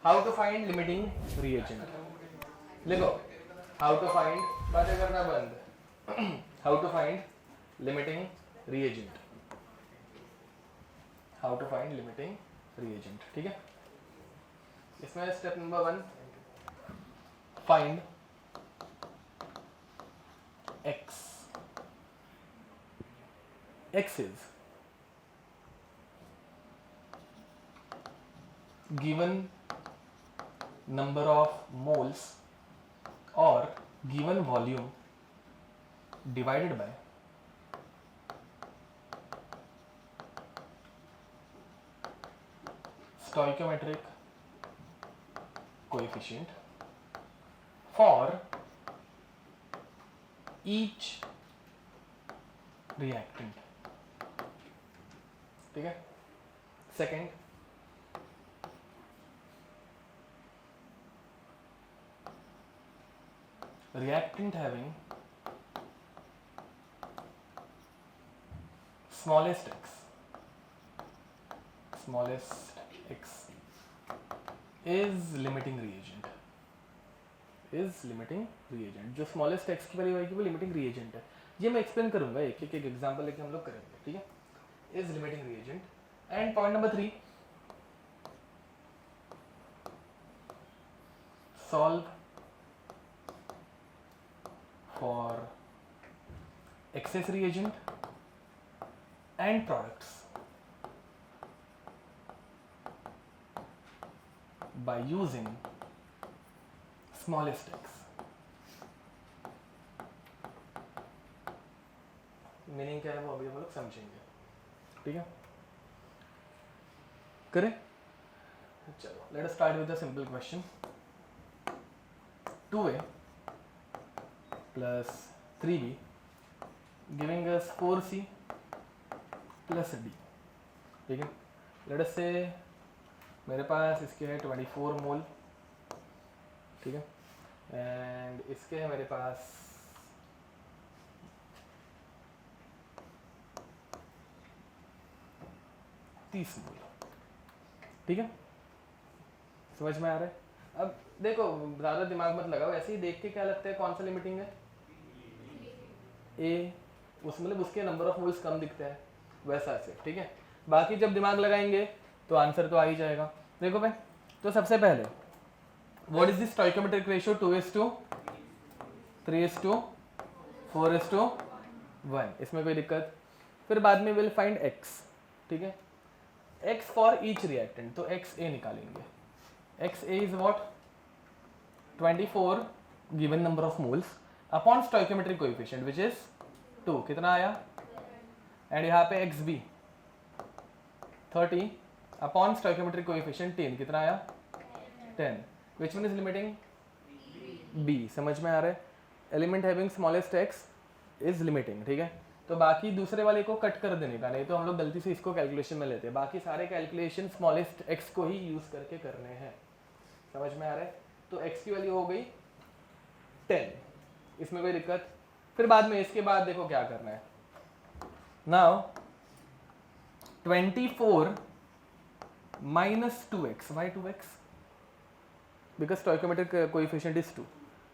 How to find limiting reagent. लिखो how to find, बातें करना बंद. How to find limiting reagent. How to find limiting reagent. ठीक है. इसमें step number 1, find x. x is given number of moles or given volume divided by stoichiometric coefficient for each reactant. ठीक है. Second, reactant having smallest x is limiting reagent. जो smallest x की value आएगी वो limiting reagent है. ये मैं explain करूंगा, एक एक एग्जांपल लेके हम लोग करेंगे. ठीक है. Is limiting reagent. And point number 3, solve for access reagent and products by using smallest x. Meaning क्या है वो अभी हम लोग समझेंगे. ठीक है. करें. चलो let us start with a simple question. 2a plus 3b giving us 4c plus d. ठीक है. लेट अस से मेरे पास इसके है 24 मोल. ठीक है. एंड इसके है मेरे पास 30 मोल. ठीक है. समझ में आ रहा है. अब देखो ज़्यादा दिमाग मत लगाओ, ऐसे ही देख के क्या लगता है कौन सा लिमिटिंग है. ए उस मतलब उसके नंबर ऑफ मोल्स कम दिखता है वैसा से. ठीक है. बाकी जब दिमाग लगाएंगे तो आंसर तो आ ही जाएगा. देखो भाई, तो सबसे पहले what is the stoichiometric ratio 2:3:4:1. इसमें कोई दिक्कत. फिर बाद में विल फाइंड x. ठीक है. x फॉर ईच रिएक्टेंट, तो xa निकालेंगे. xa is what 24 given number of moles upon stoichiometric coefficient which is 2. कितना आया. एंड यहाँ पे xb 30 अपॉन स्टोइकियोमेट्रिक कोएफिशिएंट 10. कितना आया 10. Which one is limiting b. समझ में आ रहा है. Element having smallest x is limiting. ठीक है. तो बाकी दूसरे वाले को कट कर देने का, नहीं तो हम लोग गलती से इसको कैलकुलेशन में लेते हैं. बाकी सारे कैलकुलेशन स्मॉलेस्ट x को ही यूज करके करने हैं. समझ में आ रहा है. तो x की वैल्यू हो गई 10. इसमें कोई दिक्कत. फिर बाद में इसके बाद देखो क्या करना है. Now 24 minus 2x. why 2x? because stoichiometric coefficient is 2.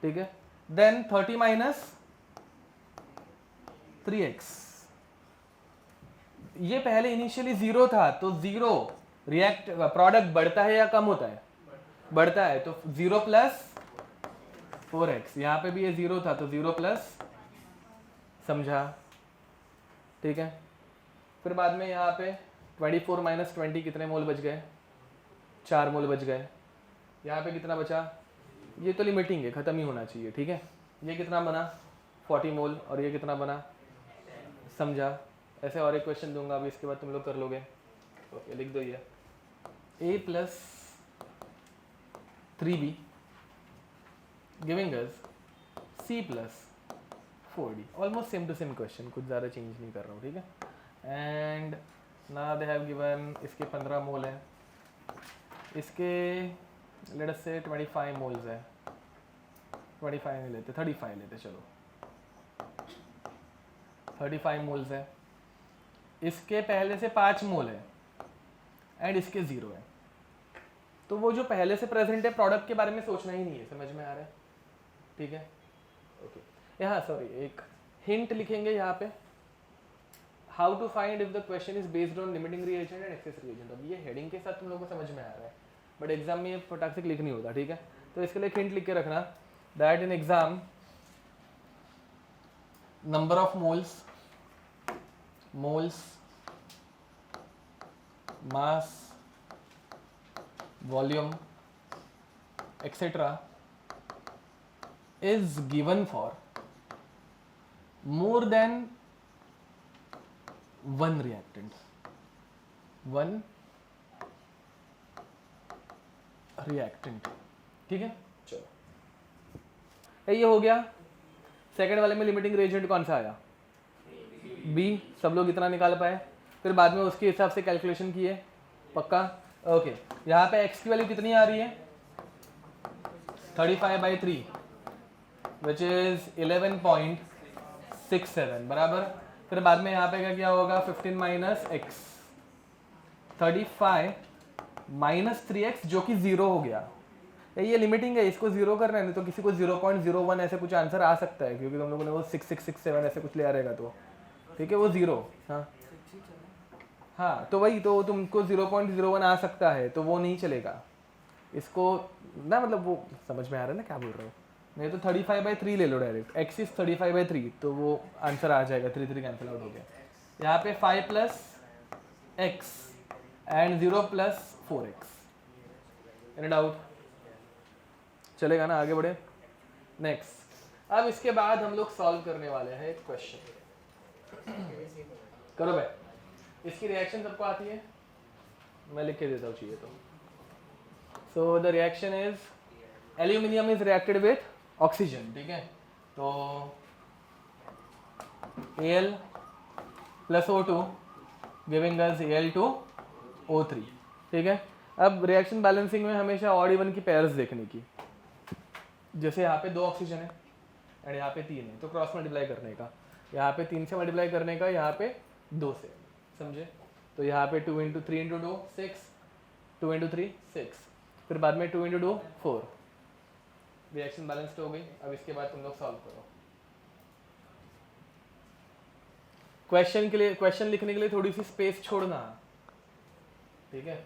ठीक है. then 30 minus 3x. ये पहले इनिशियली 0 था, तो 0 रिएक्ट प्रोडक्ट बढ़ता है या कम होता है. बढ़ता है. तो 0 प्लस 4x. यहाँ पे भी ये 0 था तो 0 प्लस. समझा. ठीक है. फिर बाद में यहाँ पे 24 माइनस 20 कितने मोल बच गए. 4 मोल बच गए. यहाँ पे कितना बचा. ये तो लिमिटिंग है, ख़त्म ही होना चाहिए. ठीक है. ये कितना बना 40 मोल. और ये कितना बना. समझा. ऐसे और एक क्वेश्चन दूंगा अभी, इसके बाद तुम लोग कर लोगे. ओके लिख दो. ये a plus 3b giving us c plus 4d. Almost same to same question, कुछ ज़्यादा चेंज नहीं कर रहा हूँ. ठीक है. एंड ना दे हैव गिवन, इसके 15 मोल है, इसके लेट अस से 25 मोल्स है. 25 नहीं लेते, 35 लेते. चलो 35 मोल्स है. इसके पहले से 5 मोल है एंड इसके 0 है. तो वो जो पहले से प्रेजेंट है प्रोडक्ट के बारे में सोचना ही नहीं है, समझ में आ रहा है? ठीक है, ओके। यहाँ सॉरी एक हिंट लिखेंगे यहाँ पे, how to find if the question is based on limiting reagent and excess reagent. अब ये हेडिंग के साथ तुम लोगों को समझ में आ रहा है, बट एग्जाम में ये फटाक से क्लिक नहीं होता, ठीक है? तो इसके लिए हिंट लिख के रखना that in exam number of moles mass, volume, etc. is given for more than one reactant. ठीक है, चलो ये हो गया। सेकंड वाले में लिमिटिंग रिएजेंट कौन सा आया? बी। सब लोग इतना निकाल पाए, फिर बाद में उसके हिसाब से कैलकुलेशन किए, पक्का? ओके। यहाँ पे x की वैल्यू कितनी आ रही है? 35/3 विच इज 11.67 बराबर। फिर बाद में यहाँ पे क्या किया होगा? 15 माइनस एक्स, 35 माइनस 3x जो कि 0 हो गया। ये लिमिटिंग है, इसको 0 करना है, नहीं तो किसी को 0.01 ऐसे कुछ आंसर आ सकता है, क्योंकि तुम लोगों ने वो 6667 ऐसे कुछ ले आ रहेगा, तो ठीक है वो 0। हाँ तो वही, तो तुमको 0.01 आ सकता है, तो वो नहीं चलेगा इसको ना, मतलब वो समझ में आ रहा है ना क्या बोल रहा हूँ? नहीं तो 35/3 ले लो डायरेक्ट, x इज 35/3, तो वो आंसर आ जाएगा, 3 कैंसिल आउट हो गया। यहाँ पे 5 + x and 0 + 4x, any doubt? चलेगा ना, आगे बढ़े। नेक्स्ट, अब इसके बाद हम लोग सॉल्व करने वाले हैं एक क्वेश्चन। करो भाई, इसकी रिएक्शन सबको आती है? मैं लिख के देता हूँ चाहिए तो। So the reaction is aluminium is reacted with oxygen, ठीक है? तो Al + O2 giving us Al2O3, ठीक है? अब रिएक्शन बैलेंसिंग में हमेशा ऑड इवन की पेयर्स देखने की। जैसे यहाँ पे 2 ऑक्सीजन है एंड यहाँ पे 3 है, तो क्रॉस मल्टीप्लाई करने का, यहाँ पे 3 से मल्टीप्लाई करने का, यहाँ पे 2 से, समझे? तो यहाँ पे 2 × 3 × 2 6, 2 × 3 6, फिर बाद में 2 × 2 4। रिएक्शन बैलेंस्ड हो गई। अब इसके बाद तुम लोग सॉल्व करो। क्वेश्चन के लिए, क्वेश्चन लिखने के लिए थोड़ी सी स्पेस छोड़ना, ठीक है?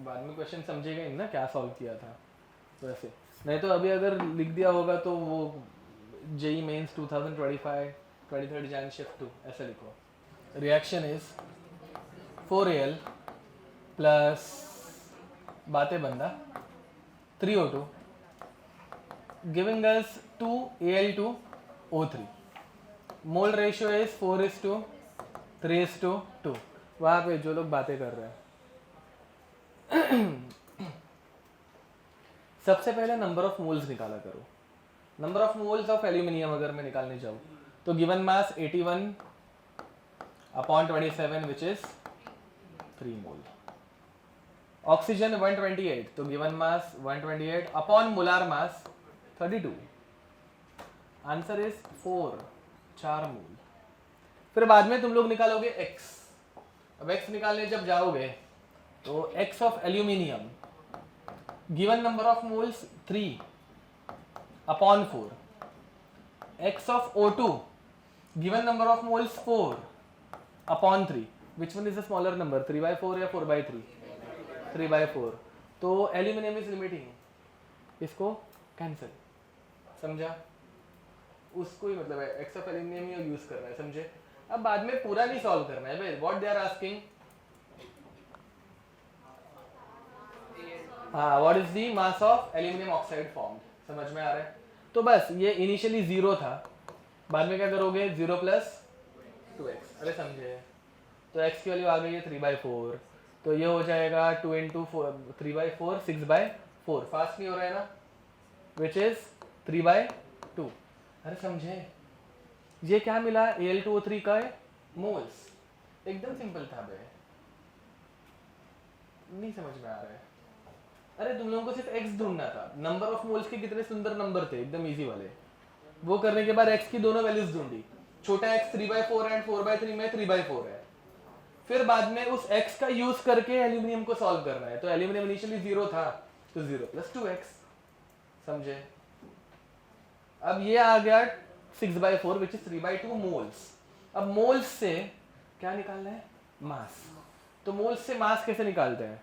बाद में क्वेश्चन समझेगा ही ना क्या सॉल्व किया था, वैसे नहीं तो अभी अगर लिख दिया होगा तो वो JEE mains 2025 23rd Jan shift 2 ऐसा लिखो। रिएक्शन इज 4Al प्लस बातें बंदा 3O2 giving us 2Al2O3। Mole ratio is 4:3:2। वहाँ पे जो लोग बातें कर रहे हैं, सबसे पहले नंबर ऑफ मोल्स निकाला करो। Number of moles of aluminium अगर मैं निकालने जाऊँ तो given mass 81/27 which is 3 mole. Oxygen 128, तो given mass 128 upon molar mass 32, answer is 4 मोल। फिर बाद में तुम लोग निकालोगे x। अब x निकालने जब जाओगे तो x of aluminium given number of moles 3/4, x of O2 given number of moles 4/3, which one is the smaller number, 3/4 या 4/3? 3/4। तो एल्यूमिनियम इज लिमिटिंग, इसको कैंसिल, समझा? उसको ही मतलब है, x of aluminium he use करना है, समझे? अब बाद में पूरा नहीं सॉल्व करना है भाई, व्हाट दे आर आस्किंग, हाँ, what is the mass of aluminium oxide formed, समझ में आ रहा है? तो बस ये इनिशियली 0 था, बाद में क्या करोगे 0 + 2x, अरे समझे? तो x की वैल्यू आ गई है 3/4, तो ये हो जाएगा 2 × 4 3/4 6/4, फास्ट नहीं हो रहा है ना, विच इज 3/2। अरे समझे? ये क्या मिला? Al2O3 का मोल्स, एकदम सिंपल था बे, नहीं समझ में आ रहा है? अरे तुम लोगों को सिर्फ x ढूंढना था, नंबर ऑफ मोल्स के कितने सुंदर नंबर थे, एकदम इजी वाले। वो करने के बाद x की दोनों वैल्यूज ढूंढी, छोटा x 3/4 एंड 4/3 में 3/4 है, फिर बाद में उस x का यूज करके एल्यूमिनियम को सॉल्व करना है। तो एल्यूमिनियम इनिशियली 0 था, तो 0 + 2x, समझे। अब ये आ गया 6/4 विच इज 3/2 मोल्स। अब मोल्स से क्या निकालना है? मास। तो मोल्स से मास कैसे निकालते हैं?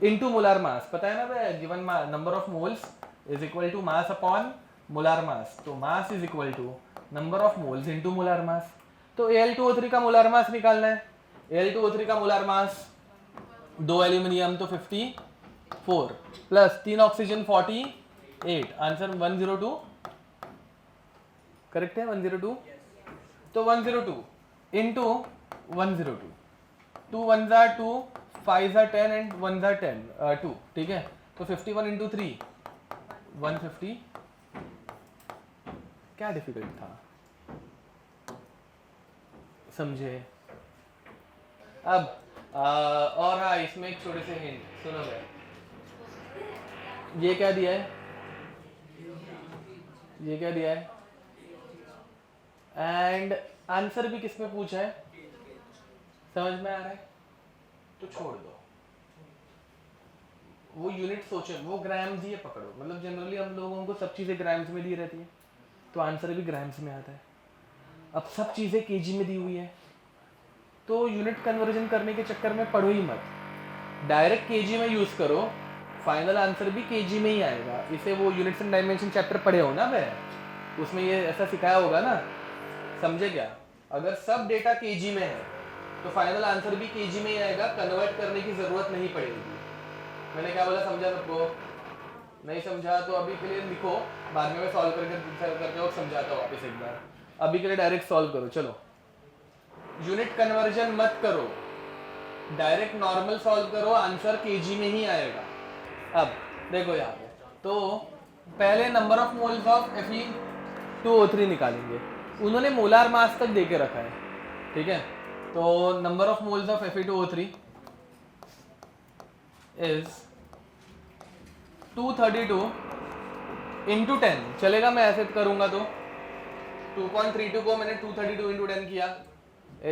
इनटू मोलार मास, पता है ना भाई, given number of moles is equal to mass upon molar mass. तो mass is equal to number of moles into molar mass. तो Al2O3 का मोलार मास निकालना है। Al2O3 का मोलार मास 2 एल्यूमिनियम तो 54 प्लस 3 ऑक्सीजन 48, आंसर 102, करेक्ट है 102। तो 102 into 102, 2 1 are 2, 5 are 10 and 1 are 10 2, ठीक है। तो 51 इंटू 3 150। क्या डिफिकल्ट था, समझे। अब और हाँ, इसमें एक छोटे से हिंट सुनो भाई, ये क्या दिया है, ये क्या दिया है, एंड आंसर भी किसमें पूछा है, समझ में आ रहा है, तो छोड़ दो वो यूनिट सोचो, वो ग्राम्स ही पकड़ो। मतलब जनरली हम लोगों को सब चीज़ें ग्राम्स में दी रहती है, तो आंसर भी ग्राम्स में आता है। अब सब चीज़ें केजी में दी हुई है, तो यूनिट कन्वर्जन करने के चक्कर में पढ़ो ही मत, डायरेक्ट केजी में यूज़ करो, फाइनल आंसर भी केजी में ही आएगा। इसे वो यूनिट्स एंड डायमेंशन चैप्टर पढ़े हो ना मैं, उसमें ये ऐसा सिखाया होगा ना, समझे क्या। अगर सब डेटा केजी में है तो फाइनल आंसर भी केजी में ही आएगा, कन्वर्ट करने की ज़रूरत नहीं पड़ेगी। मैंने क्या बोला, समझा सबको? नहीं समझा तो अभी के लिए लिखो, बाद में मैं सॉल्व करके और समझाता हूँ वापस एक बार। अभी के लिए डायरेक्ट सॉल्व करो, चलो। यूनिट कन्वर्जन मत करो, डायरेक्ट नॉर्मल सॉल्व करो, आंसर केजी में ही आएगा। अब देखो यहाँ पे, तो पहले number of moles of Fe2O3 निकालेंगे। उन्होंने मोलार मास तक देके रखा है, ठीक है। तो number of moles of Fe2O3 is 232 into 10, चलेगा मैं ऐसे करूंगा तो 2.32 को मैंने 232 इंटू 10 किया,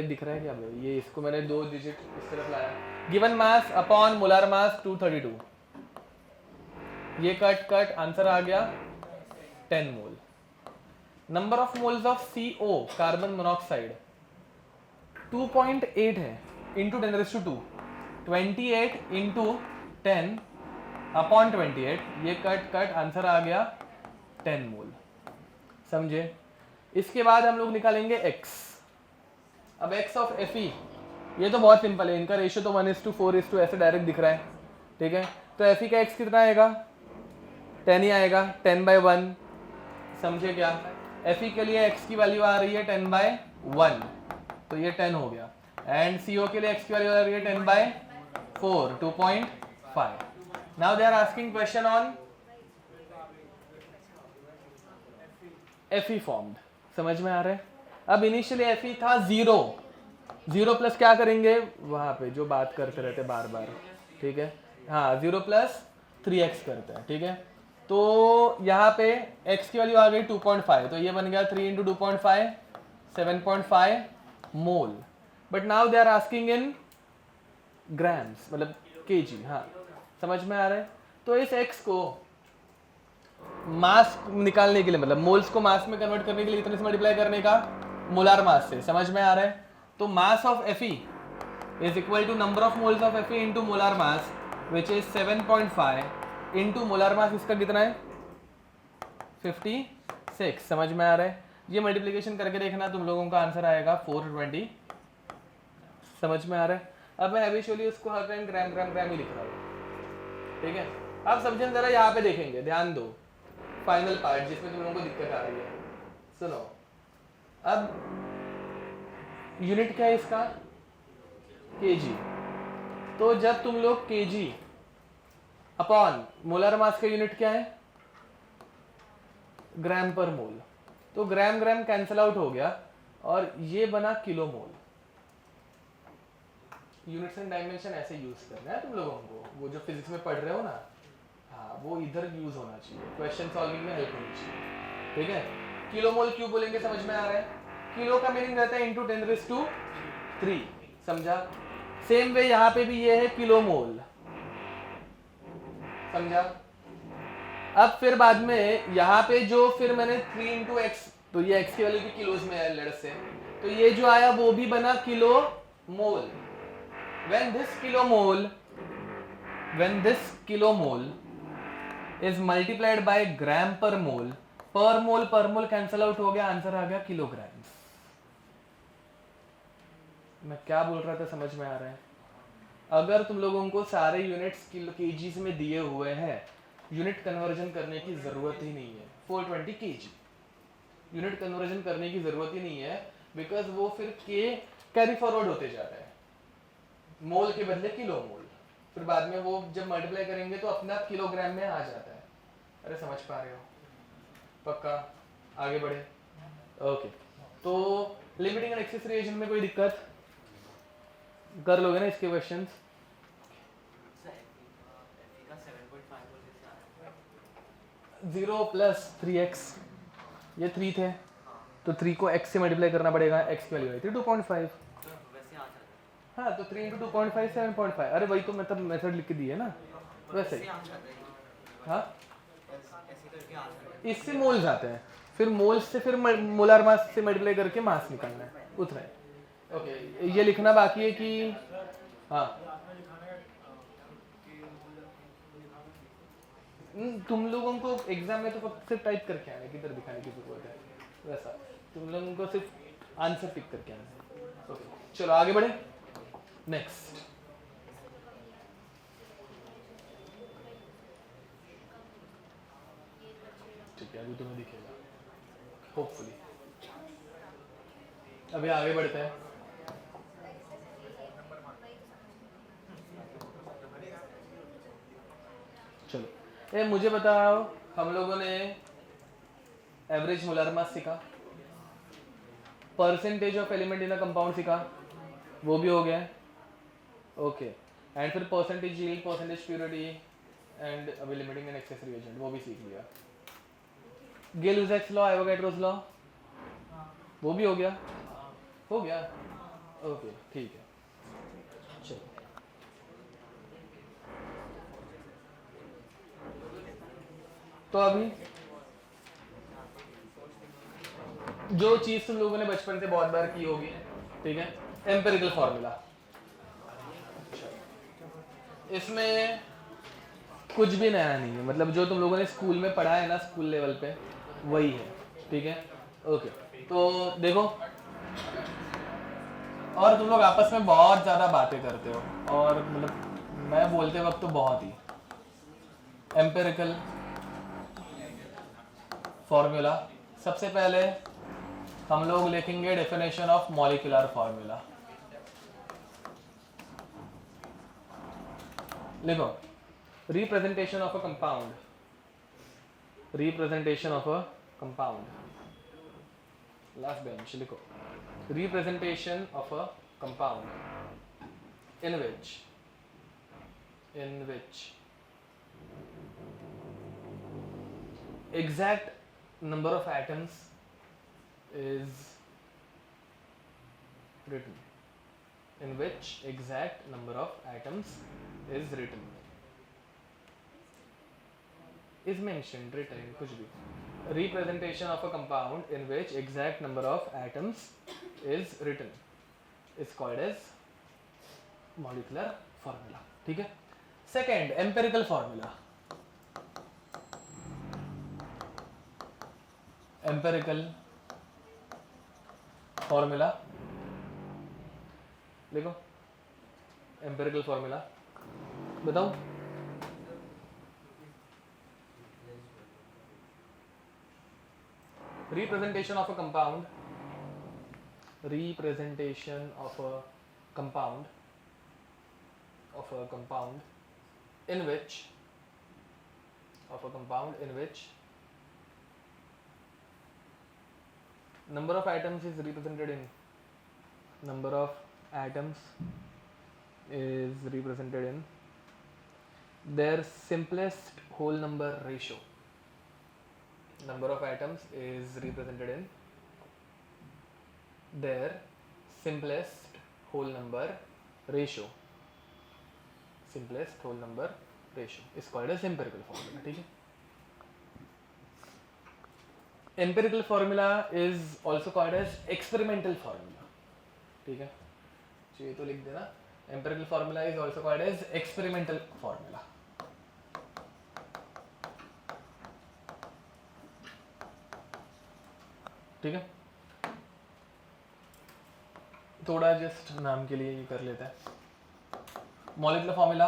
दिख रहा है क्या भाई, ये इसको मैंने 2 डिजिट इस तरफ लाया। Given mass upon molar mass 232, ये कट आंसर आ गया 10 mole. Number of moles of CO carbon monoxide 2.8 है, इंटू 10⁻², 28 इंटू 10 अपॉन 28, ये कट आंसर आ गया 10 मोल, समझे। इसके बाद हम लोग निकालेंगे x। अब x ऑफ Fe, ये तो बहुत सिंपल है, इनका रेशियो तो 1:4 ऐसे डायरेक्ट दिख रहा है, ठीक है। तो Fe का x कितना आएगा, 10 ही आएगा, 10/1, समझे क्या। Fe के लिए x की वैल्यू आ रही है 10/1, तो ये 10 हो गया। एंड CO के लिए x की वैल्यू आ रही है 10/4, 2.5। Now they are asking question on Fe formed, समझ में आ रहा है। अब इनिशियली Fe था 0 प्लस क्या करेंगे, वहां पे जो बात करते रहते बार बार, ठीक है। हाँ, 0 प्लस 3x करते हैं, ठीक है। तो यहाँ पे x की वैल्यू आ गई 2.5, तो ये बन गया 3 into 2.5, 7.5 mole. But now they are asking in grams, मतलब केजी। हाँ, समझ में आ रहा है। तो इस x को मास निकालने के लिए, मतलब मोल्स को मास में कन्वर्ट करने के लिए इतने से मल्टीप्लाई करने का मोलार मास से, समझ में आ रहा है। तो mass of Fe is equal to number of moles of Fe into molar mass, which is 7.5 into molar mass इसका कितना है 56, समझ में आ रहा है। ये मल्टीप्लिकेशन करके देखना, तुम लोगों का आंसर आएगा 420, समझ में आ रहा है। अब मैं हैबिचुअली उसको हर टाइम ग्राम ग्राम ग्राम ही लिख रहा हूँ, ठीक है। अब समझें जरा, यहाँ पे देखेंगे, ध्यान दो, फाइनल पार्ट जिसमें तुम लोगों को दिक्कत आ रही है, सुनो। अब यूनिट क्या है इसका, केजी। तो जब तुम लोग केजी अपॉन मोलर मास का यूनिट क्या है, ग्राम पर मोल, तो ग्राम ग्राम कैंसिल आउट हो गया और ये बना kilo mole. Units and dimension ऐसे यूज करना है तुम लोगों को, वो जो फिजिक्स में पढ़ रहे हो ना, हाँ, वो इधर यूज होना चाहिए, क्वेश्चन सॉल्विंग में हेल्प होनी चाहिए, ठीक है। किलो मोल क्यों बोलेंगे, समझ में आ रहा है। किलो का मीनिंग रहता है इंटू 10⁻3, समझा? सेम वे यहाँ पे भी ये है किलोमोल, समझा? अब फिर बाद में यहाँ पे जो फिर मैंने 3 इंटू एक्स, तो ये एक्स की वैल्यू भी किलोज में है लेट्स से, तो ये जो आया वो भी बना kilo mole. When this kilomole is multiplied by gram per mole cancel out हो गया, आंसर आ गया किलोग्राम. मैं क्या बोल रहा था समझ में आ रहा है? अगर तुम लोगों को सारे यूनिट्स किलो केजीज में दिए हुए हैं, यूनिट कन्वर्जन करने की जरूरत ही नहीं है. 420 केजी यूनिट कन्वर्जन करने की जरूरत ही नहीं है, बिकॉज वो फिर के कैरी फॉरवर्ड होते जाता है, मोल के बदले किलो मोल, फिर बाद में वो जब मल्टीप्लाई करेंगे तो अपने आप किलोग्राम में आ जाता है. अरे समझ पा रहे हो? पक्का? आगे बढ़े. ओके, तो लिमिटिंग एंड एक्सेस रिएक्शन में कोई दिक्कत? कर लोगे ना इसके क्वेश्चंस? 0 प्लस 3x, ये 3 थे तो 3 को x से मल्टीप्लाई करना पड़ेगा, x की वैल्यू आई थी 2.5. हाँ, तो 3 इंटू 2.5 7.5. अरे वही तो मतलब मेथड लिख के दी है ना, वैसे ही. हाँ, इससे मोल्स आते हैं, फिर मोल्स से फिर मोलार मास से मल्टीप्लाई करके मास निकालना है, उतना है. ओके, ये लिखना बाकी है कि हाँ तुम लोगों को एग्जाम में तो सिर्फ टाइप करके आना है, किधर दिखाने की जरूरत है, वैसा तुम लोगों को सिर्फ आंसर टिक करके आना है. ओके, चलो आगे बढ़े. नेक्स्ट, ठीक है, अभी तुम्हें दिखेगा होपफुली. अभी आगे बढ़ते हैं. चलो, ये मुझे बताओ, हम लोगों ने एवरेज मोलर मास सीखा, percentage of element in a compound सीखा, वो भी हो गया. ओके, एंड फिर percentage yield, percentage purity and अभी लिमिटिंग एंड एक्सेस रिएजेंट, वो भी सीख लिया. गेल-लुसाक्स लॉ, एवोगैड्रोस लॉ, वो भी हो गया. हो गया. ओके, ठीक है. चलो, तो अभी जो चीज तुम लोगों ने बचपन से बहुत बार की होगी, ठीक है, एम्पिरिकल फॉर्मूला. इसमें कुछ भी नया नहीं है, मतलब जो तुम लोगों ने स्कूल में पढ़ा है ना, स्कूल लेवल पे वही है, ठीक है. ओके, तो देखो, और तुम लोग आपस में बहुत ज़्यादा बातें करते हो, और मतलब मैं बोलते वक्त तो बहुत ही. एम्पिरिकल फॉर्मूला, सबसे पहले हम लोग लिखेंगे डेफिनेशन ऑफ मॉलिक्यूलर फॉर्मूला. लिखो, representation of a compound, representation of a compound, last bench लिखो, representation of a compound in which exact number of atoms is written, in which exact number of atoms is written, is mentioned, written, कुछ भी. Representation of a compound in which exact number of atoms is written is called as molecular formula. ठीक है. Second, empirical formula. Empirical formula लिखो, empirical formula बताओ. Representation of a compound, representation of a compound, of a compound in which number of atoms is represented in their simplest whole number ratio. Number of atoms is represented in their simplest whole number ratio, simplest whole number ratio is called as empirical formula. ठीक है. Empirical formula is also called as experimental formula. ठीक है, ये तो लिख देना. Empirical formula is also called as experimental formula. ठीक है. थोड़ा जस्ट नाम के लिए ये कर लेते हैं. Molecular formula,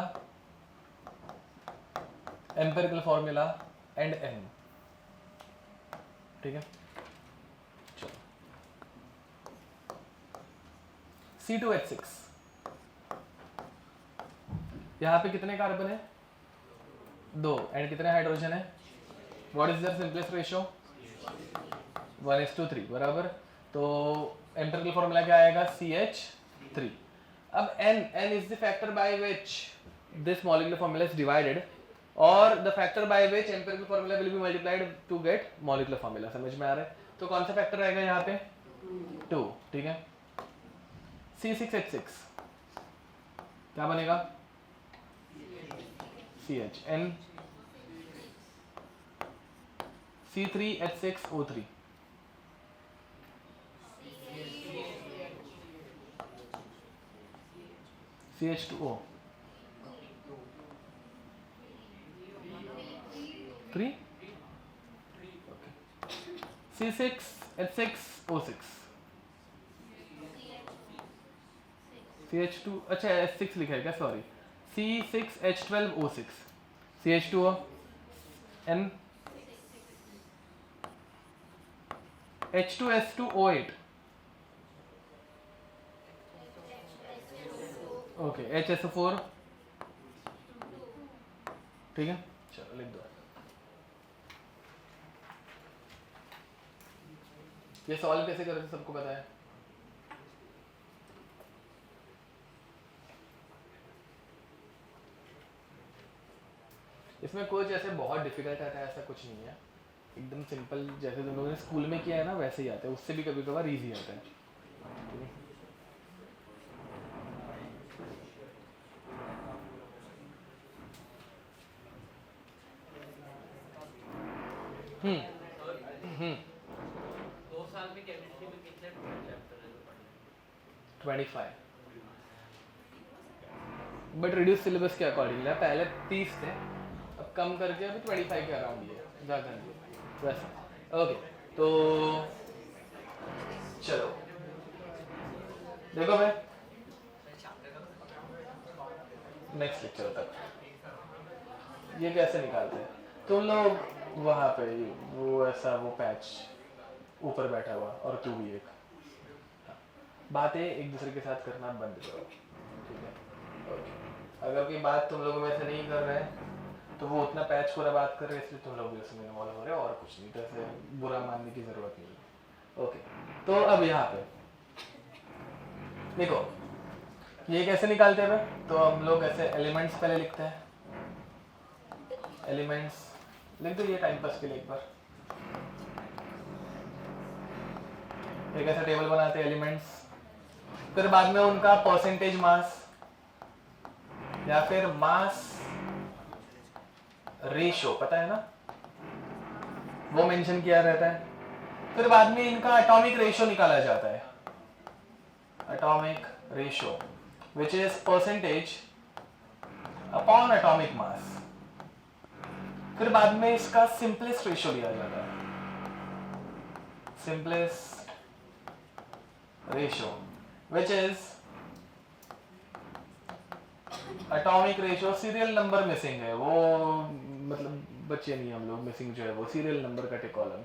empirical formula and n. ठीक है. चलो C2H6, यहाँ पे कितने कार्बन है? 2. एंड कितने हाइड्रोजन है? What is their simplest ratio? 1:3. बराबर. तो एम्पिरिकल फॉर्मूला क्या आएगा? CH3. अब n is the factor by which this molecular formula is divided, और the factor by which empirical formula will be multiplied to get molecular formula. समझ में आ रहा है? तो कौन सा फैक्टर आएगा यहाँ पे? 2. ठीक है. C6H6 क्या बनेगा? CH. N C3H6O3 CH2O 3. Okay. C6H6O6 CH2. अच्छा H6 लिखा है क्या? Sorry. C6H12O6 CH2O. N H2S2O8 okay HSO4. ठीक है. चलो लिख दो. ये सॉल्व कैसे करते सबको पता है? इसमें कुछ ऐसे बहुत डिफिकल्ट आता है ऐसा कुछ नहीं है. एकदम सिंपल जैसे तुम लोगों ने स्कूल में किया है ना वैसे ही आता है. उससे भी कभी कभार इजी आता है. हम्म 2 साल में केमिस्ट्री में कितने चैप्टर है? 25. बट रिड्यूस सिलेबस के अकॉर्डिंग है. पहले 30 थे, अब कम करके अभी 25 के अराउंड ही है. ज़्यादा नहीं है वैसे. ओके. तो चलो देखो भाई नेक्स्ट लेक्चर तक ये कैसे निकालते हैं. तुम लोग वहाँ पे वो ऐसा वो पैच ऊपर बैठा हुआ और तू भी एक. बातें एक दूसरे के साथ करना बंद करो. ठीक है. ओके. अगर कोई बात तुम लोगों में से नहीं कर रहे हैं तो वो उतना पैच पूरा बात कर रहे हैं इसलिए तुम लोग भी उसमें इन्वॉल्व हो रहे हो और कुछ नहीं. तो ऐसे बुरा मानने की जरूरत नहीं है. ओके. तो अब यहाँ पे देखो ये कैसे निकालते हैं. तो हम लोग ऐसे एलिमेंट्स पहले लिखते हैं. एलिमेंट्स लिख दो ये टाइम पास के लिए एक बार. एक ऐसा टेबल बनाते हैं एलिमेंट्स. फिर बाद में उनका परसेंटेज मास या फिर मास रेशो पता है ना वो मेंशन किया रहता है. फिर बाद में इनका एटॉमिक रेशो निकाला जाता है. Atomic ratio which is percentage upon atomic mass. फिर बाद में इसका सिंपलेस्ट रेशो लिया जाता है. Simplest ratio which is atomic ratio. Serial number missing है वो मतलब बच्चे नहीं हम लोग. मिसिंग जो है वो सीरियल नंबर का कॉलम.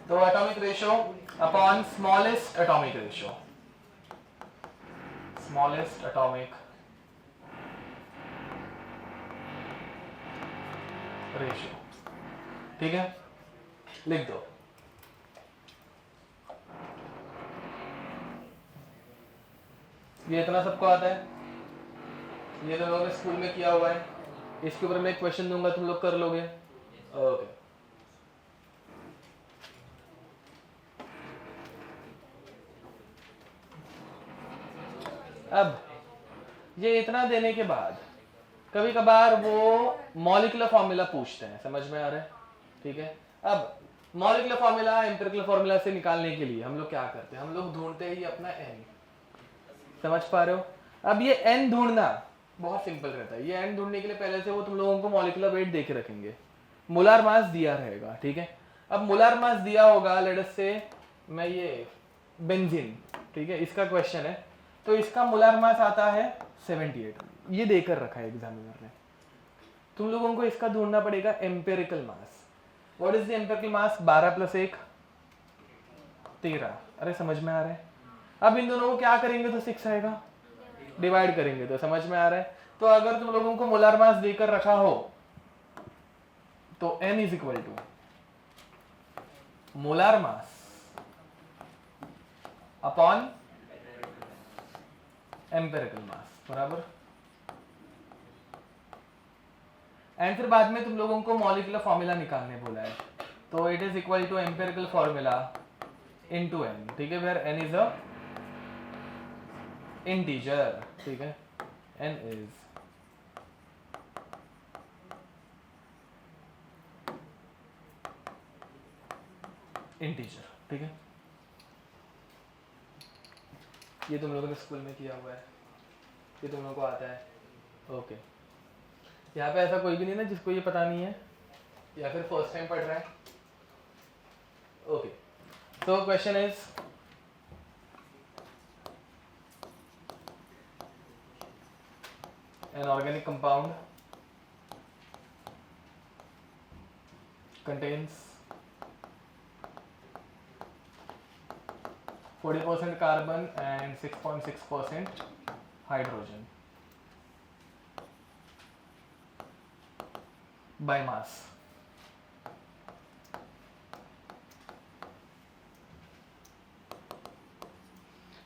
तो atomic ratio upon smallest atomic ratio. Smallest atomic ratio. ठीक है. लिख दो. ये इतना सबको आता है. ये तो लोगों ने स्कूल में किया हुआ है. इसके ऊपर मैं एक क्वेश्चन दूंगा तुम लोग कर लोगे. ओके. अब ये इतना देने के बाद कभी कभार वो मॉलिक्यूलर फॉर्मूला पूछते हैं, समझ में आ रहा है? ठीक है, अब मॉलिक्यूलर फॉर्मूला एम्पिरिकल फॉर्मूला से निकालने के लिए हम लोग क्या करते हैं, हम लोग ढूंढते ही अपना n, समझ पा रहे हो? अब ये n ढूंढना बहुत सिंपल रहता है। ये n ढूंढने के लिए पहले से वो तुम लोगों को मॉलिक्यूलर वेट दे के रखेंगे, मोलार मास दिया रहेगा, ठीक है? अब मोलार मास दिया होगा, लेट अस से मैं ये बेंजीन, ठीक है, इसका क्वेश्चन है, तो इसका मोलार मास आता है 78, ये देकर रखा है एग्जामिनर ने। तुम लोगों को इसका ढूंढना पड़ेगा empirical mass. What is the empirical मास? 12 + 1 13। अरे समझ में आ रहा है? अब इन दोनों को क्या करेंगे तो 6 आएगा, डिवाइड करेंगे तो समझ में आ रहा है? तो अगर तुम लोगों को मोलार मास देकर रखा हो तो n = molar mass upon empirical मास, बराबर। एंड फिर बाद में तुम लोगों को मॉलिक्यूलर फॉर्मूला निकालने बोला है, तो it is equal to empirical formula into n, ठीक है, where n is a integer, ठीक है, n इज इंटीजर, ठीक है। ये तुम लोगों ने स्कूल में किया हुआ है, ये तुम लोगों को आता है, ओके। यहाँ पे ऐसा कोई भी नहीं ना जिसको ये पता नहीं है या फिर फर्स्ट टाइम पढ़ रहा है? ओके, तो question is an organic compound contains 40% carbon and 6.6% hydrogen by mass.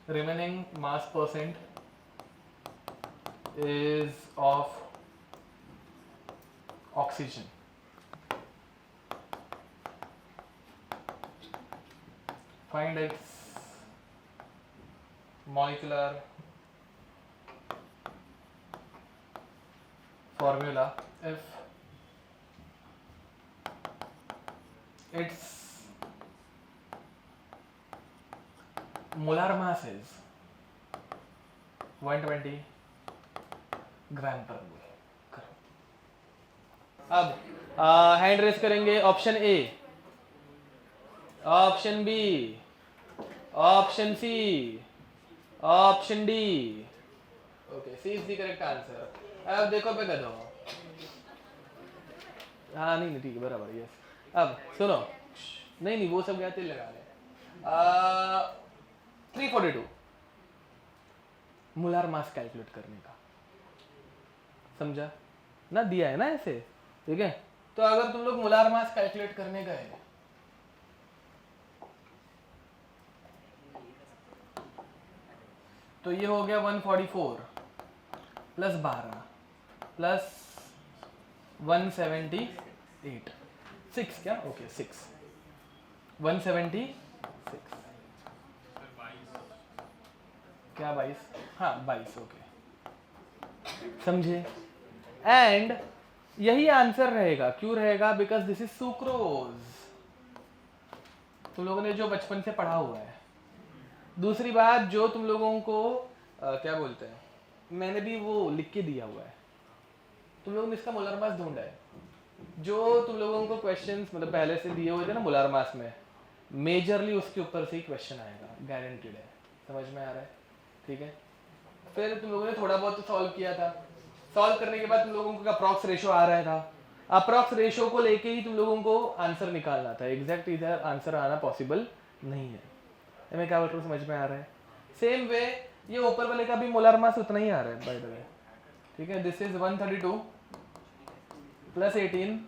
Remaining mass percent is of oxygen. Find its molecular formula if its molar mass is 120 gram per mole. अब hand raise करेंगे, option A, option B, option C, option D. Okay, C is the correct answer. अब देखो पे कर दो, हाँ नहीं ठीक है, बराबर, यस। अब सुनो, नहीं वो सब गया, तिल लगा ले। 342 मोलार मास कैलकुलेट करने का, समझा ना? दिया है ना ऐसे, ठीक है। तो अगर तुम लोग मोलार मास कैलकुलेट करने गए तो ये हो गया 144 + 12 + 178, 6 क्या? ओके 6, 176 क्या 22? हाँ 22, ओके, समझे? एंड यही आंसर रहेगा, क्यों रहेगा? बिकॉज दिस इज सुक्रोज, तुम लोगों ने जो बचपन से पढ़ा हुआ है। दूसरी बात जो तुम लोगों को क्या बोलते हैं, मैंने भी वो लिख के दिया हुआ है, तुम लोगों ने इसका मोलार मास ढूंढा है। जो तुम लोगों को क्वेश्चंस मतलब पहले से दिए हुए थे ना मोलार मास में, मेजरली उसके ऊपर से ही क्वेश्चन आएगा, गारंटीड है, समझ में आ रहा है? ठीक है, फिर तुम लोगों ने थोड़ा बहुत तो सॉल्व किया था, सॉल्व करने के बाद तुम लोगों को अप्रॉक्स रेशो आ रहा था, अप्रॉक्स रेशो को लेके ही तुम लोगों को आंसर निकालना था, एग्जैक्ट इधर आंसर आना पॉसिबल नहीं है। मैं क्या बोल रहा हूँ, समझ में आ रहा है? सेम वे ये ऊपर वाले का भी मोलार मास उतना ही आ रहा है बाय द वे, ठीक है। दिस इज 132 + 18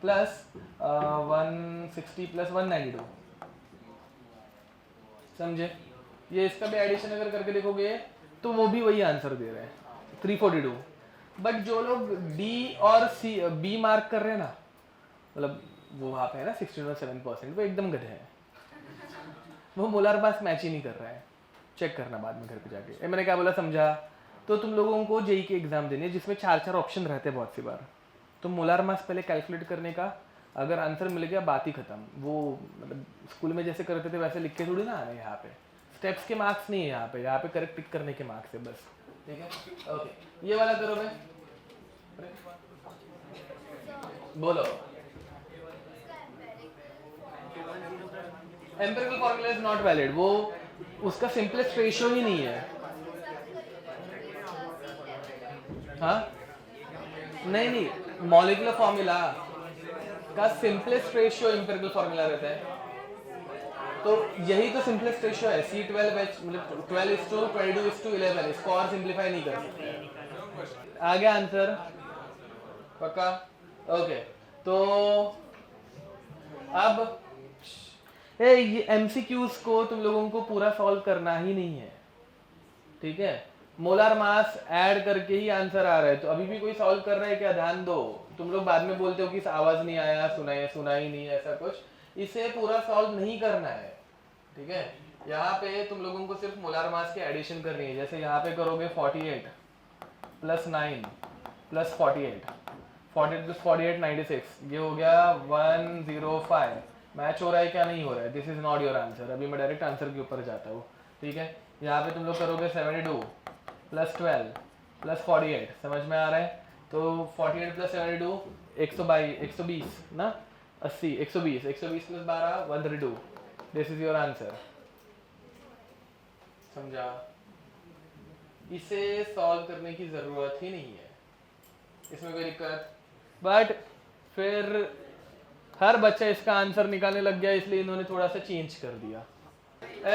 + 160 + 192, समझे? ये इसका भी एडिशन अगर करके देखोगे तो वो भी वही आंसर दे रहे हैं, 342। बट जो लोग डी और सी बी मार्क कर रहे हैं ना, मतलब वो वहाँ पे है ना 16 और 7%, वो एकदम गधे हैं, वो मोलार मास मैच ही नहीं कर रहा है, चेक करना बाद में घर पे जाके। मैंने क्या बोला समझा? तो तुम लोगों को जेई के एग्जाम देने जिसमें 4 ऑप्शन रहते हैं बहुत सी बार, तो मोलार मास पहले कैलकुलेट करने का, अगर आंसर मिल गया बात ही खत्म। वो मतलब स्कूल में जैसे करते थे वैसे लिख के थोड़ी ना आने, यहाँ पे स्टेप्स के मार्क्स नहीं है, यहाँ पे करेक्ट टिक करने के मार्क्स है बस। ठीक है, ओके। ये वाला करो मैं, बोलो। Empirical formula is not valid, वो उसका सिंपलेस्ट रेशियो ही नहीं है। हाँ नहीं, मॉलिक्यूलर फॉर्मूला का सिंपलेस्ट रेशियो एम्पिरिकल फॉर्मूला रहता है, तो यही तो सिंपलेस्ट रेशियो है। C12H मतलब 12:22:11, इसको और सिंप्लीफाई नहीं कर सकते। आ गया आंसर पक्का? ओके, तो अब ये MCQs को तुम लोगों को पूरा सॉल्व करना ही नहीं है, ठीक है? मोलार मास ऐड करके ही आंसर आ रहा है, तो अभी भी कोई सॉल्व कर रहा है क्या? ध्यान दो। तुम लोग बाद में बोलते हो कि आवाज नहीं आया, सुना ही नहीं, ऐसा कुछ। इसे पूरा सॉल्व नहीं करना है, ठीक है? यहाँ पे तुम लोगों को सिर्फ मोलार मास की एडिशन करनी है। जैसे यहाँ पे करोगे 48 + 9 + 48, 48 + 48 96, ये हो गया 105। मैच हो रहा है क्या? नहीं हो रहा है। This is not your answer. अभी मैं डायरेक्ट आंसर के ऊपर जाता हूँ, ठीक है? यहाँ पे तुम लोग करोगे 72 + 12 + 48, समझ में आ रहा है? तो 48 + 72 120 ना, 80, 120 + 12 132। दिस इज योर आंसर, समझा? इसे सॉल्व करने की जरूरत ही नहीं है, इसमें कोई दिक्कत। बट फिर हर बच्चा इसका आंसर निकालने लग गया, इसलिए इन्होंने थोड़ा सा चेंज कर दिया।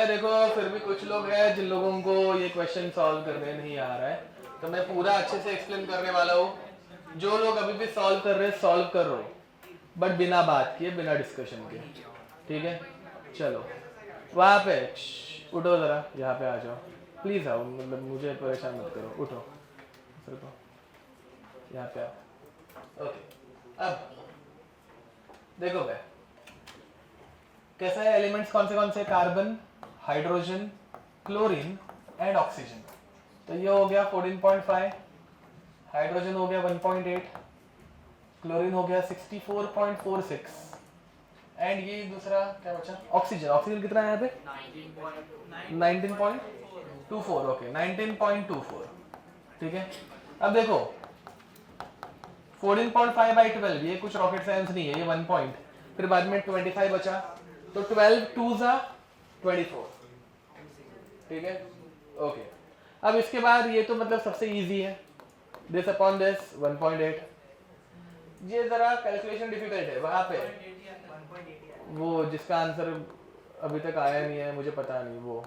देखो फिर भी कुछ लोग हैं जिन लोगों को ये क्वेश्चन सॉल्व करने नहीं आ रहा है, तो मैं पूरा अच्छे से एक्सप्लेन करने वाला हूँ। जो लोग अभी भी सॉल्व कर रहे हैं सॉल्व करो, बट बिना बात किए, बिना डिस्कशन के, ठीक है? चलो वहाँ पे उठो जरा, यहाँ पे आ जाओ प्लीज, आओ, मतलब मुझे परेशान मत करो, उठो, रुको, यहाँ पे आओ। ओके, अब देखो भाई कैसा है एलिमेंट्स, कौन से carbon, hydrogen, chlorine and oxygen. तो ये हो गया 14.5, हाइड्रोजन हो गया 1.8, क्लोरीन हो गया 64.46 एंड ये दूसरा क्या बचा? ऑक्सीजन। ऑक्सीजन कितना है यहाँ पे? 19.24। ओके 19.24, ठीक है? अब देखो 14.5/12, ये कुछ रॉकेट साइंस नहीं है, ये 1 पॉइंट, फिर बाद में 25 बचा, तो 12 2s 24, ठीक है? ओके, अब इसके बाद ये तो मतलब सबसे इजी है, दिस अपॉन दिस 1.8। ये जरा कैलकुलेशन डिफिकल्ट है, वहां पे वो जिसका आंसर अभी तक आया नहीं है, मुझे पता नहीं, वो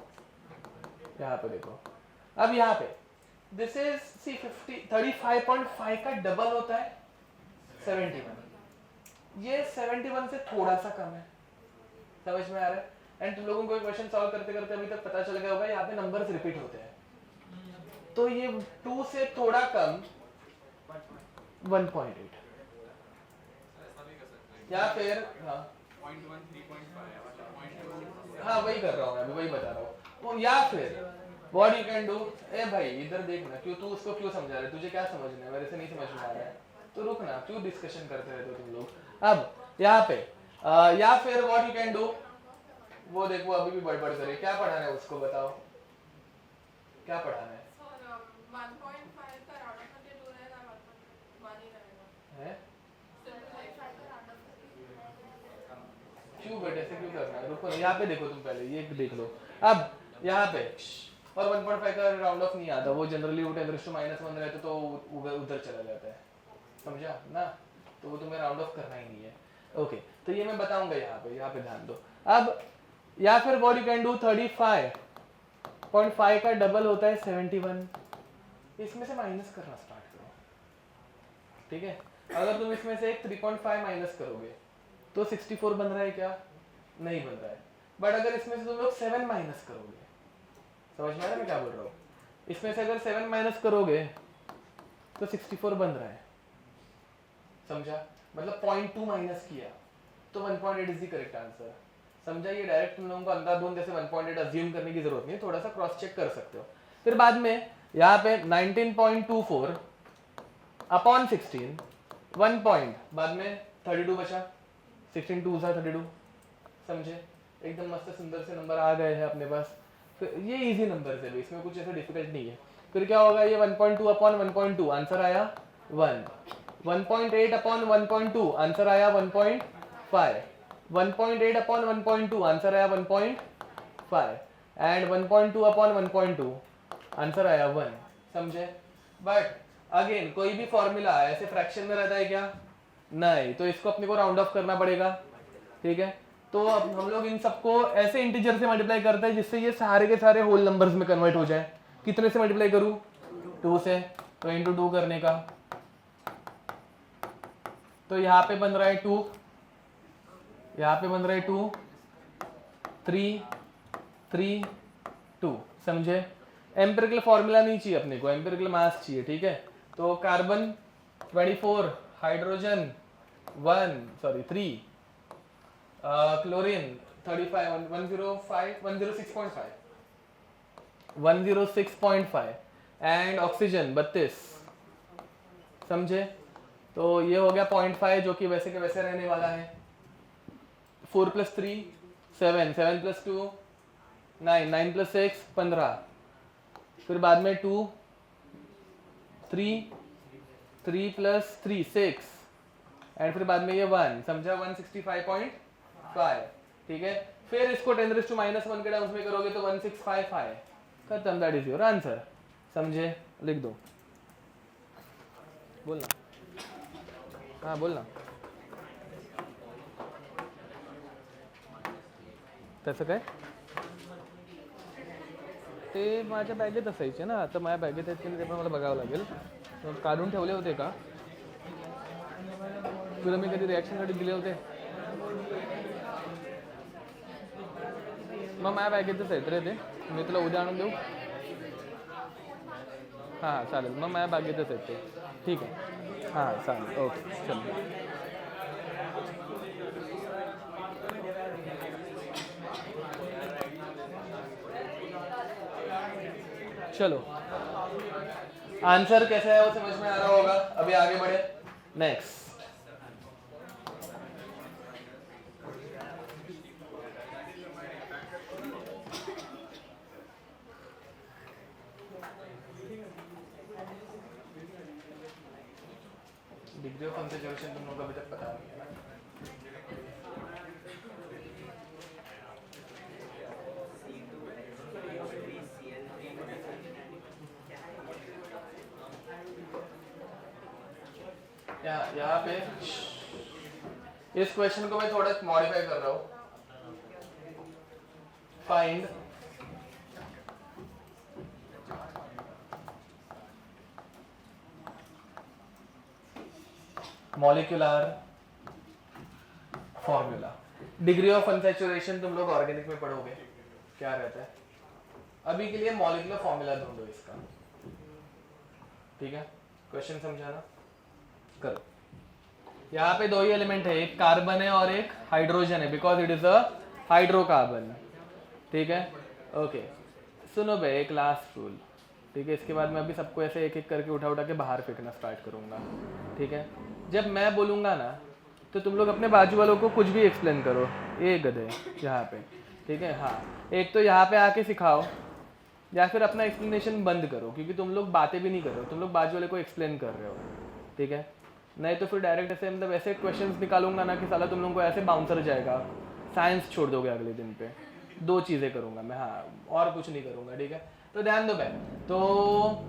यहाँ पे देखो। अब यहाँ पे दिस इज सी 35.5 का डबल होता है 71, ये 71 से थोड़ा सा कम है, समझ में आ रहा है? एंड तुम लोगों को क्वेश्चन सॉल्व करते करते अभी तक पता चल गया होगा यहाँ पे नंबर्स रिपीट होते हैं, तो ये 2 से थोड़ा कम 1.8, या फिर हाँ वही कर रहा हूँ मैं अभी, वही बता रहा हूँ। या फिर व्हाट यू कैन डू, ए भाई इधर देखना, क्यों तू उसको क्यों समझा रहा है? तुझे क्या समझना है? मेरे से नहीं समझ में आ रहा है तो रुक ना, क्यों डिस्कशन करते रहते हो तुम लोग? अब यहाँ पे या फिर व्हाट यू कैन डू, वो देखो अभी भी बड़बड़ करे, क्या पढ़ाना है उसको बताओ, क्या पढ़ाना है? 1.5 का राउंड ऑफ करके 2 रहेगा, 1 ही रहेगा है? क्यों बेटे ऐसे क्यों करना है? रुको यहाँ पे देखो, तुम पहले ये देख लो। अब यहाँ पे और 1.5 का राउंड ऑफ नहीं आता, वो जनरली वो 10⁻⁻1 रहता तो उधर चला जाता है, समझा ना? तो वो तुम्हें राउंड ऑफ करना ही नहीं है। ओके, तो ये मैं बताऊंगा यहाँ पे ध्यान दो। अब या फिर व्हाट यू कैन डू, 35.5 का डबल होता है 71, इसमें से माइनस करना स्टार्ट करो, ठीक है? अगर तुम इसमें से 3.5 माइनस करोगे तो 64 बन रहा है क्या? नहीं बन रहा है। बट अगर इसमें से तुम लोग 7 माइनस करोगे, समझ में आ रहा है मैं क्या बोल रहा हूँ? इसमें से अगर 7 माइनस करोगे तो 64 बन रहा है, समझा? मतलब 0.2 माइनस किया तो 1.8 इज द करेक्ट आंसर, समझा? ये डायरेक्ट तुम लोगों को अंधाधुंध जैसे 1.8 अज्यूम करने की जरूरत नहीं है, थोड़ा सा क्रॉस चेक कर सकते हो। फिर बाद में यहाँ पे 19.24 अपॉन 16 1 पॉइंट, बाद में 32 बचा, 16 2 32, समझे? एकदम मस्त सुंदर से नंबर आ गए हैं अपने पास। फिर ये इजी नंबर है, इसमें कुछ ऐसा डिफिकल्ट नहीं है। फिर क्या होगा, ये 1.2 अपॉन 1.2 आंसर आया 1, 1.8 अपॉन 1.2 आंसर आया 1.5, 1.8 अपॉन 1.2 आंसर आया 1.5 एंड 1.2 अपॉन 1.2 आंसर आया 1, समझे? बट अगेन कोई भी फॉर्मूला ऐसे फ्रैक्शन में रहता है क्या? नहीं, तो इसको अपने को राउंड ऑफ करना पड़ेगा, ठीक है? तो अब हम लोग इन सबको ऐसे इंटीजर से मल्टीप्लाई करते हैं जिससे ये सारे के सारे होल नंबर्स में कन्वर्ट हो जाए। कितने से मल्टीप्लाई करूं? 2 से, तो इंटू 2 करने का, तो यहाँ पे बन रहा है 2, यहाँ पे बन रहा है 2 3 3 2, समझे? एम्पिरिकल फॉर्मूला नहीं चाहिए अपने को, एम्पिरिकल मास चाहिए, ठीक है? तो carbon 24, hydrogen 3, chlorine 35, 106.5 and oxygen 32, समझे? तो ये हो गया 0.5 जो कि वैसे के वैसे रहने वाला है। 4 + 3 7, 7 + 2 9, 9 + 6 15, फिर बाद में 2 3 3 + 3 6 एंड फिर बाद में ये 1, समझा? 165.5, ठीक है? फिर इसको 10⁻⁻1 के टर्म्स में करोगे तो 1655, खत्म, दैट इज योर आंसर, समझे? लिख दो, बोलना, हाँ बोलना। तसं काय ते माझ्या बॅगेत असायचे ना, आता माझ्या बॅगेत आहेत की नाही ते पण मला बघावं लागेल. काढून ठेवले होते का? तुला मी कधी रिॲक्शनसाठी दिले होते? मग माझ्या बॅगेतच आहेत रे ते, मी तुला उद्या आणून देऊ? हां चालेल, मग माझ्या बॅगेतच आहेत ते, ठीक आहे? हां चालेल, ओके, चल. चलो, आंसर कैसा है वो समझ में आ रहा होगा। अभी आगे बढ़े, नेक्स्ट। डिग्री ऑफ कंसिडरेशन तुम लोगों को अभी तक पता नहीं है ना? यहाँ पे इस क्वेश्चन को मैं थोड़ा मॉडिफाई कर रहा हूँ। Find molecular formula. Degree of unsaturation तुम लोग ऑर्गेनिक में पढ़ोगे, क्या रहता है? अभी के लिए मॉलिक्यूलर फॉर्मूला ढूंढो इसका, ठीक है? क्वेश्चन समझाना, करो। यहाँ पे 2 ही एलिमेंट है, एक कार्बन है और एक हाइड्रोजन है, because it is a hydrocarbon, ठीक है? ओके, सुनो भाई, एक लास्ट रूल, ठीक है? इसके बाद मैं अभी सबको ऐसे एक एक करके उठा के बाहर फेंकना स्टार्ट करूंगा, ठीक है? जब मैं बोलूंगा ना तो तुम लोग अपने बाजू वालों को कुछ भी एक्सप्लेन करो, ये गधे यहाँ पे, ठीक है? हाँ, एक तो यहाँ पे आके सिखाओ या फिर अपना एक्सप्लेनेशन बंद करो, क्योंकि तुम लोग बातें भी नहीं कर रहे हो, तुम लोग बाजू वाले को एक्सप्लेन कर रहे हो, ठीक है? नहीं तो फिर डायरेक्ट ऐसे मतलब ऐसे क्वेश्चंस निकालूंगा ना कि साला तुम लोगों को ऐसे बाउंसर जाएगा, साइंस छोड़ दोगे अगले दिन पे। 2 चीज़ें करूंगा मैं, हाँ, और कुछ नहीं करूंगा, ठीक है? तो ध्यान दो भाई, तो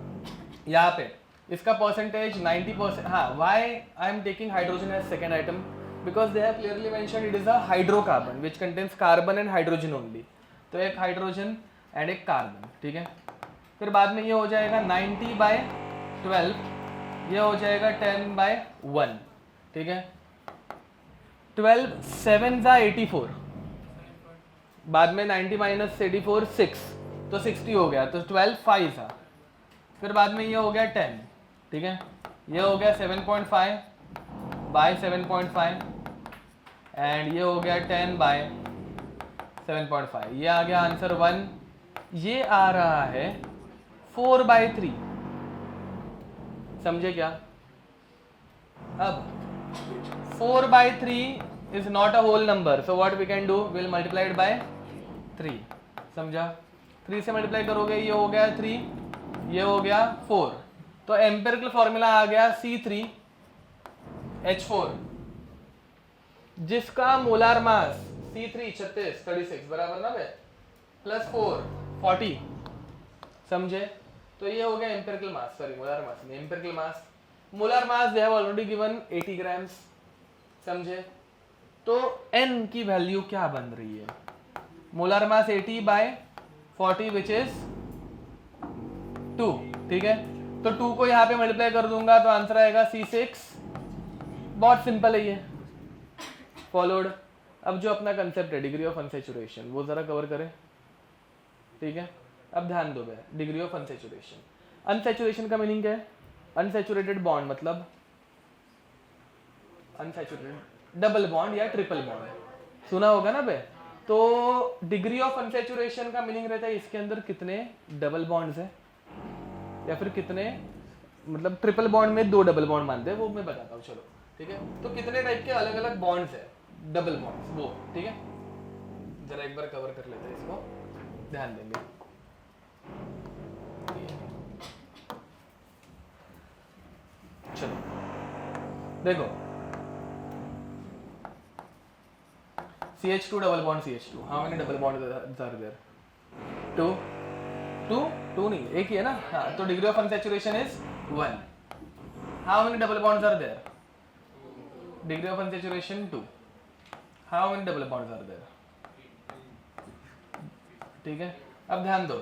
यहाँ पे इसका परसेंटेज 90%। हाँ, why I am taking hydrogen as second item, because they have clearly mentioned it is a hydrocarbon which contains carbon and hydrogen only. तो एक हाइड्रोजन एंड एक कार्बन, ठीक है? फिर बाद में ये हो जाएगा 90/12, ये हो जाएगा 10/1, ठीक है? 12 7 84, बाद में 90 - 84 6, तो 60 हो गया, तो 12 5 था। फिर बाद में ये हो गया 10, ठीक है? ये हो गया 7.5/7.5 एंड ये हो गया 10/1, 7.5, ये आ गया आंसर 1। ये आ रहा है 4/3, समझे क्या? अब 4/3 is not a whole number, so what we can do, we'll multiply it by 3, समझा? 3 से मल्टीप्लाई करोगे, ये हो गया 3, ये हो गया 4, तो एम्पिरिकल फॉर्मूला आ गया C3H4, जिसका मोलार मास C3 36 बराबर ना बे प्लस 4 40, समझे? तो ये हो गया एम्पिरिकल मास, सॉरी मोलार मास नहीं, empirical mass. Molar mass they have already given 80 grams, समझे? तो n की वैल्यू क्या बन रही है? मोलार मास 80/40 विच इज 2, ठीक है? तो 2 को यहाँ पे मल्टीप्लाई कर दूंगा तो आंसर आएगा C6। बहुत सिंपल है ये, फॉलोड। अब जो अपना कंसेप्ट है डिग्री ऑफ अनसैचुरेशन, वो जरा कवर करें, ठीक है? अब ध्यान दो भाई, डिग्री ऑफ अनसैचुरेशन। अनसैचुरेशन का मीनिंग क्या है? अनसैचुरेटेड बॉन्ड मतलब अनसैचुरेटेड डबल बॉन्ड या ट्रिपल बॉन्ड, सुना होगा ना बे? तो डिग्री ऑफ अनसैचुरेशन का मीनिंग रहता है इसके अंदर कितने डबल बॉन्ड्स है, या फिर कितने, मतलब ट्रिपल बॉन्ड में 2 डबल बॉन्ड मानते हैं, वो मैं बताता हूँ, चलो ठीक है? तो कितने टाइप के अलग अलग बॉन्ड्स है, डबल बॉन्ड्स, वो ठीक है? जरा एक बार कवर कर लेते हैं इसको, ध्यान देंगे। चलो देखो, CH2 double bond CH2, how many double bond are there? 2 नहीं, एक ही है ना? हाँ, तो degree of unsaturation is 1। How many double bonds are there? Degree of unsaturation 2। How many double bonds are there? ठीक है? अब ध्यान दो,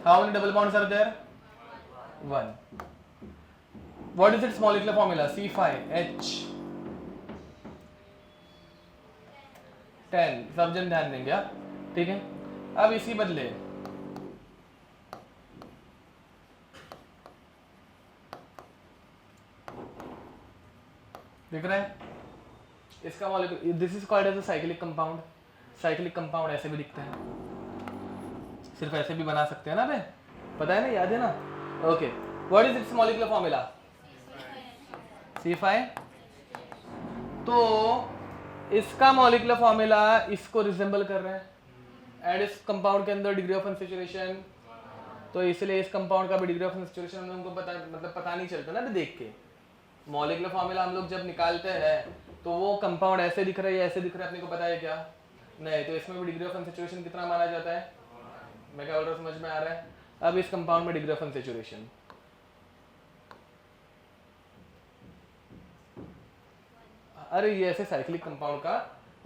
how many double bonds are there? 1. What is its molecular formula? C5H10, सब जन ध्यान देंगे, ठीक है? अब इसी बदले दिख रहा है इसका molecule, this is called as a cyclic compound. Cyclic compound ऐसे भी दिखते हैं, सिर्फ ऐसे भी बना सकते हैं ना बे, पता है ना, याद है ना? Okay, what is it's molecular formula? C5। तो इसका मॉलिक्यूलर फॉर्मूला इसको रिजेंबल कर रहा है, एंड इस कंपाउंड के अंदर डिग्री ऑफ अनसैचुरेशन, तो इसलिए इस कंपाउंड का भी डिग्री ऑफ अनसैचुरेशन हम लोगों को पता, मतलब पता नहीं चलता ना देख के। मॉलिक्यूलर फॉर्मूला हम लोग जब निकालते हैं तो वो कंपाउंड ऐसे दिख रहा है या ऐसे दिख रहा है, अपने को पता है क्या? नहीं। तो इसमें भी डिग्री ऑफ अनसैचुरेशन कितना माना जाता है? मैं क्या बोल रहा हूँ, समझ में आ रहा है? अब इस कंपाउंड में डिग्री ऑफ अनसैचुरेशन, अरे ये ऐसे साइक्लिक कंपाउंड का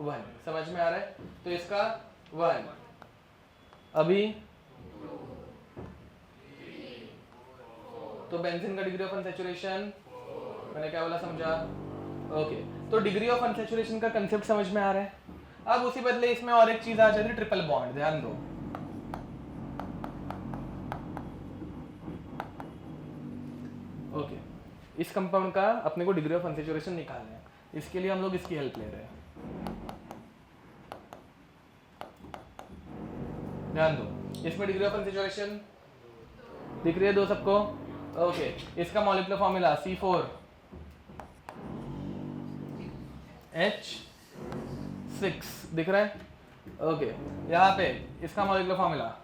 1, समझ में आ रहा है? तो इसका 1, अभी तो बेंजीन का डिग्री ऑफ अनसैचुरेशन, मैंने क्या बोला, समझा? ओके, तो डिग्री ऑफ अनसैचुरेशन का कंसेप्ट समझ में आ रहा है? अब उसी बदले इसमें और एक चीज आ जाती है, ट्रिपल बॉन्ड। ध्यान दो, ओके, इस कंपाउंड का अपने को डिग्री ऑफ अनसैचुरेशन निकालना है, इसके लिए हम लोग इसकी हेल्प ले रहे हैं। ध्यान दो, इसमें डिग्री ऑफ अनसैचुरेशन दिख रही है दो सबको? ओके, इसका मॉलिक्यूलर फॉर्मूला C4H6 दिख रहा है? ओके, यहाँ पे इसका मॉलिक्यूलर फॉर्मूला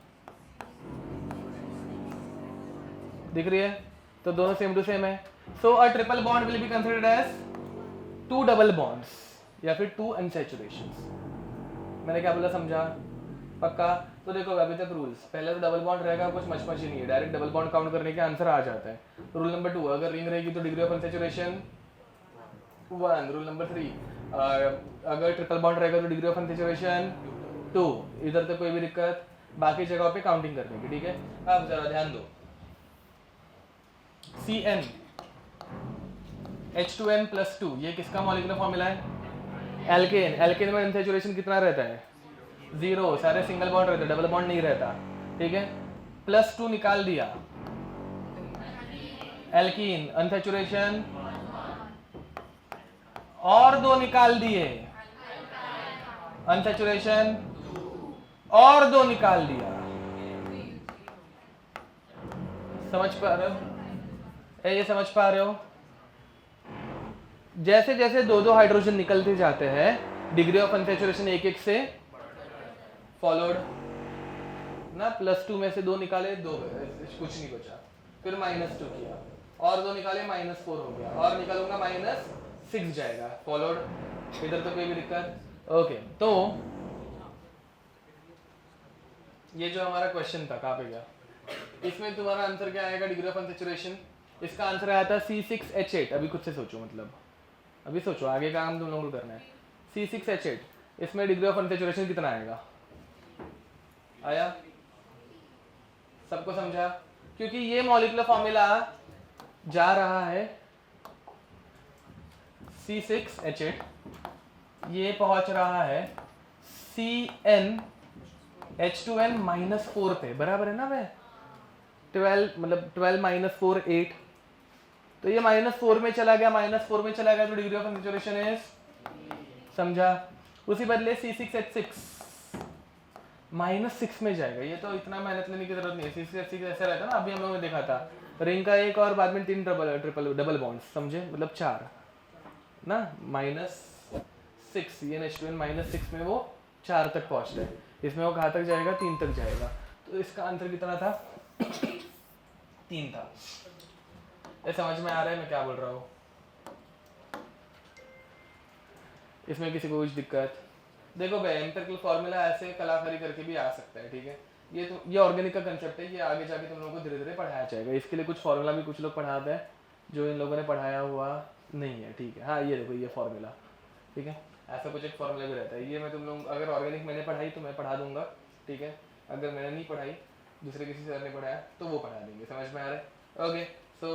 दिख रही है? तो दोनों सेम टू सेम है। So a triple bond will be considered as 2 double bonds या फिर 2 अनसैचुरेशंस। मैंने क्या बोला, समझा? पक्का? तो देखो अभी तक रूल्स, पहले तो डबल बॉन्ड रहेगा, कुछ मचमच ही नहीं है, डायरेक्ट डबल बॉन्ड काउंट करने के आंसर आ जाता है। रूल नंबर 2, अगर रिंग रहेगी तो degree of unsaturation 1। Rule number 3, अगर ट्रिपल बॉन्ड रहेगा तो डिग्री ऑफ अनसैचुरेशन 2। इधर तक कोई भी दिक्कत? बाकी जगहों पे काउंटिंग करने की, ठीक है? अब जरा ध्यान दो, CN H2N+2, ये किसका मॉलिक्यूलर फॉर्मूला है? एल्केन। एल्केन में अनसैचुरेशन कितना रहता है? 0, सारे सिंगल बॉन्ड रहते हैं, डबल बॉन्ड नहीं रहता, ठीक है? +2 निकाल दिया, एल्कीन अनसैचुरेशन और 2 निकाल दिए, अनसैचुरेशन और 2 निकाल दिया। समझ पा रहे हो? ये समझ पा रहे हो? जैसे जैसे 2-2 हाइड्रोजन निकलते जाते हैं डिग्री ऑफ अनसैचुरेशन 1-1 से फॉलोड ना, +2 में से 2 निकाले, 2 कुछ नहीं बचा, फिर -2 किया और 2 निकाले, -4 हो गया और निकालूंगा -6 जाएगा, फॉलोड। इधर तो कोई भी दिक्कत? ओके, तो ये जो हमारा क्वेश्चन था कहाँ पे गया, इसमें तुम्हारा आंसर क्या आएगा डिग्री ऑफ अनसैचुरेशन? इसका आंसर आया था C6H8। अभी खुद से सोचो, मतलब अभी सोचो, आगे का काम तुम लोगों को करना है। C6H8, इसमें डिग्री ऑफ अनसैचुरेशन कितना आएगा? आया? सबको समझा? क्योंकि ये मॉलिक्यूलर फॉर्मूला जा रहा है C6H8, ये पहुंच रहा है CnH2n -4 पे, बराबर है ना वे? 12 मतलब 12 - 4 8, तो ये -4 में चला गया, -4 में चला गया, तो डिग्री ऑफ अनसैचुरेशन इज, समझा? उसी बदले C6H6 -6 में जाएगा। ये तो इतना मेहनत लेने की जरूरत नहीं है। C6H6 ऐसा रहता है ना, अभी हम लोगों ने देखा था, रिंग का एक और बाद में 3 डबल बॉन्ड्स, समझे? मतलब 4 ना, -6, ये H2n -6 में वो 4 तक पहुंचता है, इसमें वो कहाँ तक जाएगा? 3 तक जाएगा। तो इसका आंसर कितना था? 3 था। ये समझ में आ रहा है मैं क्या बोल रहा हूँ? इसमें किसी को कुछ दिक्कत? देखो भाई, एम्पिरिकल फॉर्मूला ऐसे कलाकारी करके भी आ सकता है, ठीक है? ये ऑर्गेनिक का कंसेप्ट है, ये आगे जाके तुम लोगों को धीरे धीरे पढ़ाया जाएगा। इसके लिए कुछ फॉर्मूला भी कुछ लोग पढ़ाते हैं जो इन लोगों ने पढ़ाया हुआ नहीं है, ठीक है? हाँ, ये देखो, ये फॉर्मूला, ठीक है? ऐसा कुछ एक फॉर्मूला भी रहता है, ये मैं तुम लोग, अगर ऑर्गेनिक मैंने पढ़ाई तो मैं पढ़ा दूंगा, ठीक है? अगर मैंने नहीं पढ़ाई, दूसरे किसी सर ने पढ़ाया तो वो पढ़ा देंगे। समझ में आ रहा है? Okay, so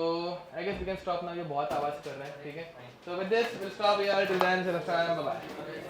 I guess we can stop now. ये बहुत आवाज़ कर रहे हैं, ठीक है? So with this will stop here, till then, bye bye.